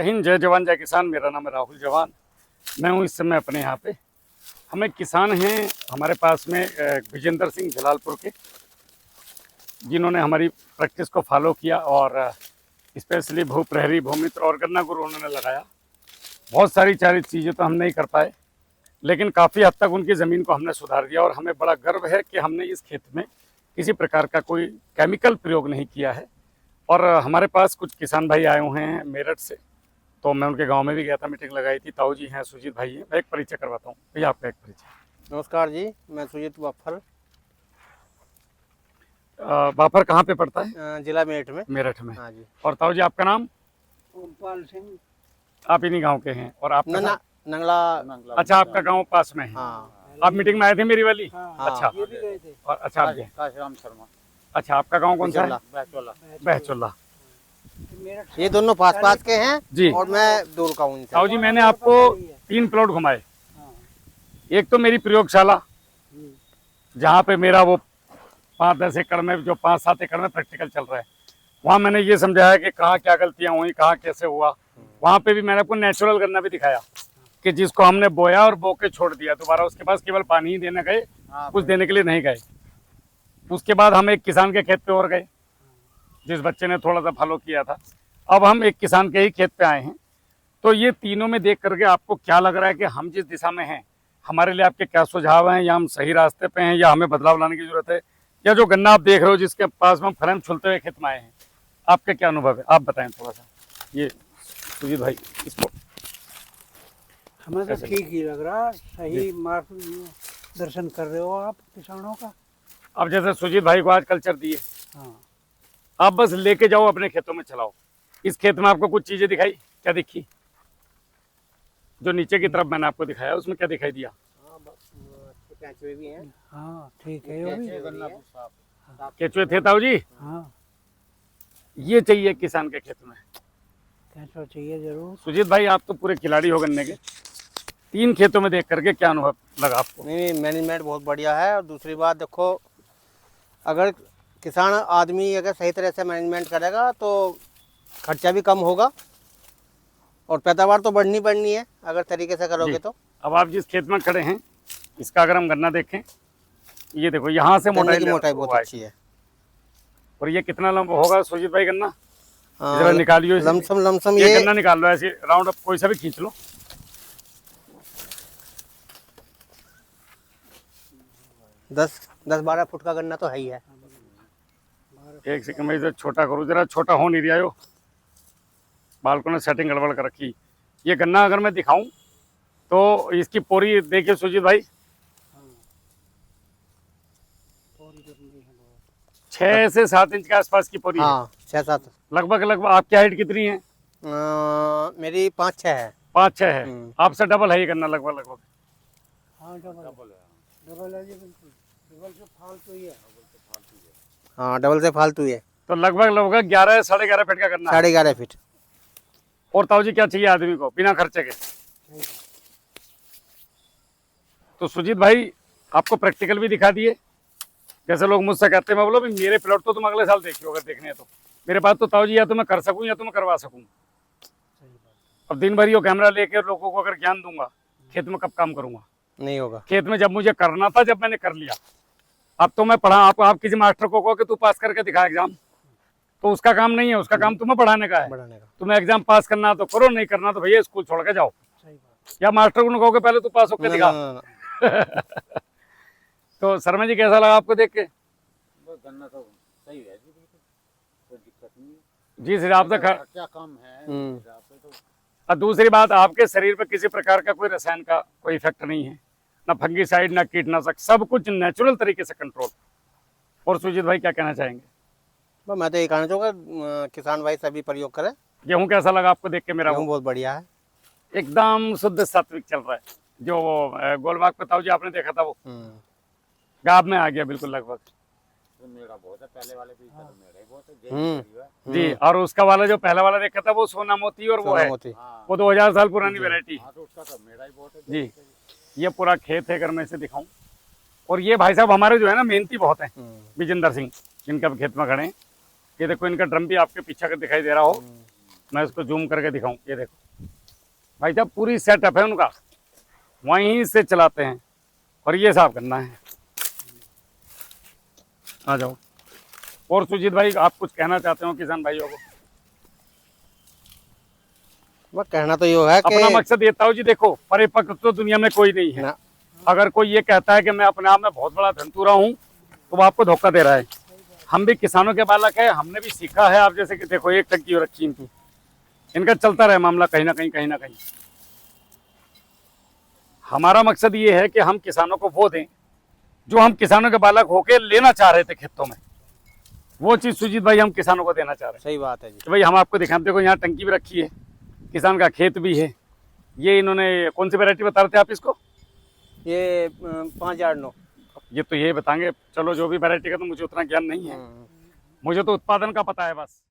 हिंद, जय जवान जय किसान। मेरा नाम है राहुल जवान। मैं हूँ इस समय अपने यहाँ पे। हम एक किसान हैं, हमारे पास में विजेंद्र सिंह जलालपुर के, जिन्होंने हमारी प्रैक्टिस को फॉलो किया और स्पेशली भू प्रहरी, भूमित्र और गन्ना गुरु उन्होंने लगाया। बहुत सारी चीज़ें तो हम नहीं कर पाए, लेकिन काफ़ी हद तक उनकी ज़मीन को हमने सुधार दिया और हमें बड़ा गर्व है कि हमने इस खेत में किसी प्रकार का कोई केमिकल प्रयोग नहीं किया है। और हमारे पास कुछ किसान भाई आए हुए हैं मेरठ से, तो मैं उनके गांव में भी गया था, मीटिंग लगाई थी। ताऊ जी हैं, सुजीत भाई हैं। मैं एक परिचय करवाता हूँ भैया, आपका एक परिचय। नमस्कार जी, मैं सुजीत बाफर, बाफर कहाँ पे पड़ता है? जिला मेरठ में। मेरठ में। हाँ जी। और ताऊ जी आपका नाम? ओमपाल सिंह। आप इन्हीं गांव के हैं? और आप नंगला। अच्छा, आपका गांव पास में है। हाँ। आप मीटिंग में आए थे मेरी वाली? हाँ। अच्छा। ये भी गए थे। और अच्छा, आप गए? काशीराम शर्मा। अच्छा, आपका गांव कौन सा है? बहचोला। ये दोनों पास पास के हैं जी। और मैं दूर का हूँ। ताऊ जी, मैंने आपको 3 प्लॉट घुमाए। एक तो मेरी प्रयोगशाला, जहाँ पे मेरा वो 5-10 एकड़ में, जो 5-7 एकड़ में प्रैक्टिकल चल रहा है, वहाँ मैंने ये समझाया कि कहाँ क्या गलतियाँ हुई, कहाँ कैसे हुआ। वहाँ पे भी मैंने आपको नेचुरल गन्ना भी दिखाया कि जिसको हमने बोया और बो के छोड़ दिया, दोबारा उसके पास केवल पानी ही देने गए, कुछ देने के लिए नहीं गए। उसके बाद हम एक किसान के खेत पे और गए, जिस बच्चे ने थोड़ा सा फॉलो किया था। अब हम एक किसान के ही खेत पे आए हैं। तो ये तीनों में देख करके आपको क्या लग रहा है कि हम जिस दिशा में हैं, हमारे लिए आपके क्या सुझाव हैं, या हम सही रास्ते पे हैं, या हमें बदलाव लाने की जरूरत है? या जो गन्ना आप देख रहे हो, जिसके पास में हम फ्रेम छुलते हुए खेत में आए हैं, आपका क्या अनुभव है? आप बताएं थोड़ा सा। ये सुजीत भाई, इसको हमें तो ठीक ही लग रहा, सही मार्ग दर्शन कर रहे हो आप किसानों का। अब जैसे सुजीत भाई को आज कल्चर दिए, हाँ। आप बस लेके जाओ, अपने खेतों में चलाओ। इस खेत में आपको कुछ चीजें दिखाई? क्या दिखी? जो नीचे की तरफ मैंने आपको दिखाया, उसमें क्या दिखाई दिया? भी हैं। हाँ ठीक है, वो भी। केचुए थे ताऊ जी? हाँ, ये चाहिए किसान के खेत में। कैसा चाहिए जरूर। सुजीत भाई, आप तो पूरे खिलाड़ी हो गन्ने के। 3 खेतों में देख करके क्या अनुभव लगा आपको? नहीं, मैनेजमेंट बहुत बढ़िया है। और दूसरी बात देखो, अगर किसान आदमी अगर सही तरह से मैनेजमेंट करेगा तो खर्चा भी कम होगा और पैदावार तो बढ़नी है अगर तरीके से करोगे तो। अब आप जिस खेत में खड़े हैं, इसका अगर हम गन्ना देखें, ये देखो, यहाँ से मोटाई बहुत अच्छी है। और ये कितना लंबा होगा सुजीत भाई गन्ना? जरा निकालियो लमसम ये गन्ना निकाल लो, ऐसे राउंड अप कोई सा भी खींच लो। दस 12 फुट का गन्ना तो है ही है। एक सेकंड में इधर छोटा करूँ, जरा छोटा हो नहीं रहा हो, बालकों ने सेटिंग गड़बड़ कर रखी। ये गन्ना अगर मैं दिखाऊं तो इसकी पोरी देखिए सुजीत भाई, 6 से 7 इंच के आसपास की पोरी है। 6-7 लगभग आपकी हाइट कितनी है? मेरी 5-6 है। 5-6 है। आपसे डबल है ये गन्ना लगभग। हाँ, डबल है जी, बिल्कुल डबल से फालतू ही है। हाँ, डबल से फालतू ही है। तो लगभग 11 साढ़े 11 फीट का गन्ना है। 11.5 फीट। और ताऊ जी, क्या चाहिए आदमी को बिना खर्चे के? तो सुजीत भाई, आपको प्रैक्टिकल भी दिखा दिए। जैसे लोग मुझसे कहते हैं, मैं बोलो भाई मेरे प्लॉट तो तुम अगले साल देखियो अगर देखने हैं तो। मेरे पास तो ताऊ जी या तो मैं कर सकूं या तो मैं करवा सकूं। अब दिन भर ये कैमरा लेकर लोगों को अगर ज्ञान दूंगा, खेत में कब काम करूंगा? नहीं होगा। खेत में जब मुझे करना था, जब मैंने कर लिया। अब तो मैं पढ़ा, आप किसी मास्टर को कहो कि तू पास करके दिखा एग्जाम, तो उसका काम नहीं है, उसका काम तुम्हें पढ़ाने का है। तुम्हें एग्जाम पास करना तो करो, नहीं करना तो भैया स्कूल छोड़ के जाओ। या मास्टर को कहो कि पहले तू पास होकर दिखा। तो शर्मा जी, कैसा लगा आपको देख के? गन्ना तो सही है जी, कोई दिक्कत नहीं है। जिस हिसाब से क्या कम है तो। और दूसरी बात, आपके शरीर पर किसी प्रकार का कोई रसायन का कोई इफेक्ट नहीं है, ना फंगीसाइड, ना कीटनाशक, सब कुछ नेचुरल तरीके से कंट्रोल। और सुजीत भाई, क्या कहना चाहेंगे? मैं तो ये कहना चाहूँगा किसान भाई सभी प्रयोग करें। गेहूँ कैसा लगा आपको देख के? मेरा गेहूँ बहुत बढ़िया है, एकदम शुद्ध सात्विक चल रहा है। जो वो गोलबाग पे ताऊ जी आपने देखा था, वो गाब में आ गया बिल्कुल लगभग। तो मेरा बहुत है, पहले वाले भी मेरा ही बहुत है जी। और उसका वाला जो पहला वाला देखा था, वो सोना मोती, और वो है वो 2000 साल पुरानी वैरायटी। तो उसका तो मेरा ही बहुत है जी। ये पूरा खेत है, अगर मैं इसे दिखाऊं। और ये भाई साहब हमारे जो है ना, मेहनती बहुत है। विजेंद्र सिंह, जिनका खेत में खड़े हैं, ये देखो, इनका ड्रम भी आपके पीछे का दिखाई दे रहा हो। मैं इसको जूम करके दिखाऊं, ये देखो भाई साहब पूरी सेटअप है उनका, वहीं से चलाते हैं। और ये साफ करना है। आ जाओ। और सुजीत भाई आप कुछ कहना चाहते हो किसान भाइयों को? बस कहना तो ये है अपना कि मकसद ये था जी, देखो परिपक्व तो दुनिया में कोई नहीं है। ना, अगर कोई ये कहता है कि मैं अपने आप में बहुत बड़ा धनतूरा हूँ तो वो आपको धोखा दे रहा है। हम भी किसानों के बालक है, हमने भी सीखा है। आप जैसे कि देखो एक टंकी हो रखी इनकी, इनका चलता रहे मामला कहीं ना कहीं, कहीं ना कहीं। हमारा मकसद ये है कि हम किसानों को वो दें जो हम किसानों के बालक होके लेना चाह रहे थे खेतों में। वो चीज सुजीत भाई हम किसानों को देना चाह रहे हैं सही बात है जी। कि भाई हम आपको दिखाते, देखो यहाँ टंकी भी रखी है, किसान का खेत भी है। ये इन्होंने कौन सी वैरायटी बता रहे थे आप इसको? ये 5009। ये तो ये बताएंगे। चलो जो भी वैरायटी का तो मुझे उतना ज्ञान नहीं है, मुझे तो उत्पादन का पता है बस।